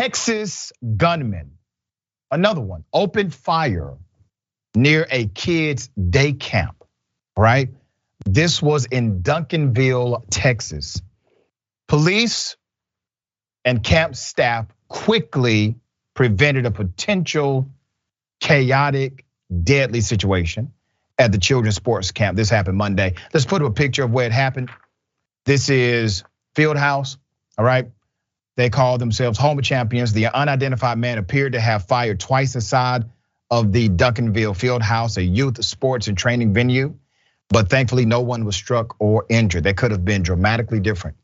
Texas gunman, another one, opened fire near a kid's day camp, right? This was in Duncanville, Texas. Police and camp staff quickly prevented a potential chaotic, deadly situation at the children's sports camp. This happened Monday. Let's put up a picture of where it happened. This is Fieldhouse, all right? They call themselves Home of Champions. The unidentified man appeared to have fired twice inside of the Duncanville Fieldhouse, a youth sports and training venue. But thankfully, no one was struck or injured. That could have been dramatically different.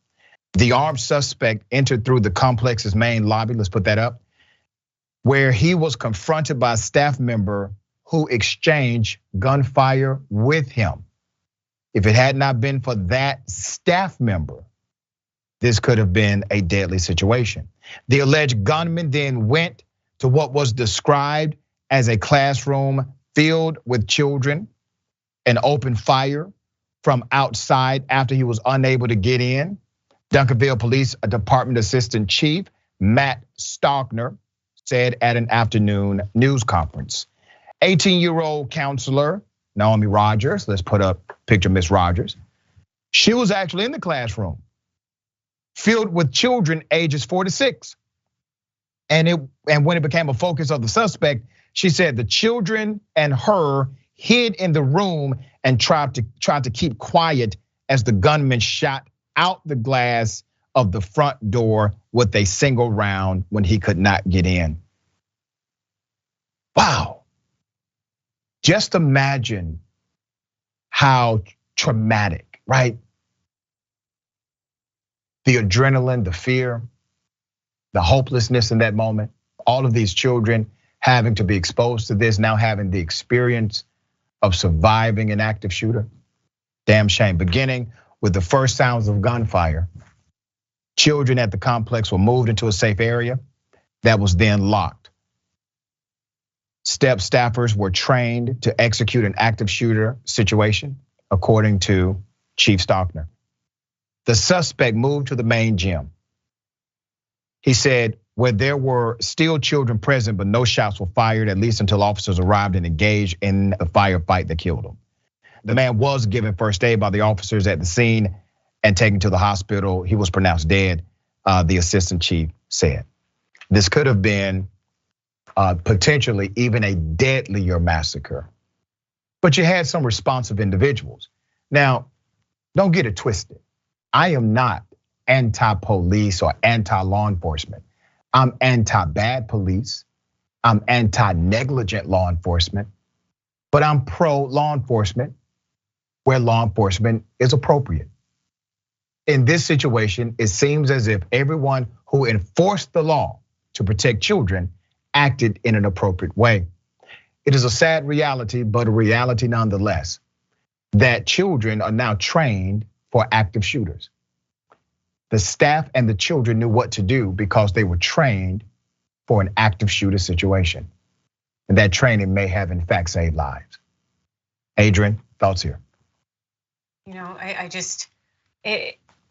The armed suspect entered through the complex's main lobby, let's put that up, where he was confronted by a staff member who exchanged gunfire with him. If it had not been for that staff member, this could have been a deadly situation. The alleged gunman then went to what was described as a classroom filled with children and opened fire from outside after he was unable to get in. Duncanville Police Department Assistant Chief Matt Stockner said at an afternoon news conference. 18-year-old counselor Naomi Rogers, let's put up a picture of Miss Rogers. She was actually in the classroom filled with children ages 4 to 6. And when it became a focus of the suspect, she said the children and her hid in the room and tried to keep quiet as the gunman shot out the glass of the front door with a single round when he could not get in. Wow. Just imagine how traumatic, right? The adrenaline, the fear, the hopelessness in that moment, all of these children having to be exposed to this, now having the experience of surviving an active shooter. Damn shame. Beginning with the first sounds of gunfire, children at the complex were moved into a safe area that was then locked. Staffers were trained to execute an active shooter situation, according to Chief Stockner. The suspect moved to the main gym. He said, where there were still children present, but no shots were fired, at least until officers arrived and engaged in a firefight that killed him. The man was given first aid by the officers at the scene and taken to the hospital. He was pronounced dead, the assistant chief said. This could have been potentially even a deadlier massacre. But you had some responsive individuals. Now, don't get it twisted. I am not anti-police or anti-law enforcement. I'm anti-bad police. I'm anti-negligent law enforcement. But I'm pro-law enforcement where law enforcement is appropriate. In this situation, it seems as if everyone who enforced the law to protect children acted in an appropriate way. It is a sad reality, but a reality nonetheless, that children are now trained for active shooters. The staff and the children knew what to do because they were trained for an active shooter situation. And that training may have in fact saved lives. Adrienne, thoughts here? You know,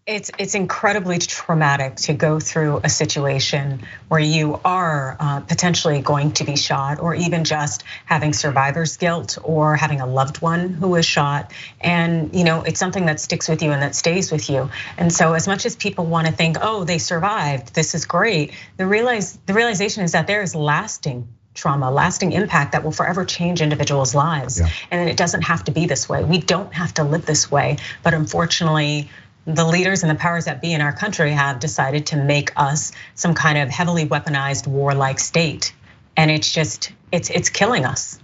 it's incredibly traumatic to go through a situation where you are potentially going to be shot, or even just having survivor's guilt, or having a loved one who was shot. And it's something that sticks with you and that stays with you. And so as much as people want to think, oh, they survived, this is great, the realization is that there is lasting trauma, lasting impact that will forever change individuals' lives. Yeah. And it doesn't have to be this way. We don't have to live this way. But unfortunately, the leaders and the powers that be in our country have decided to make us some kind of heavily weaponized warlike state. And it's killing us.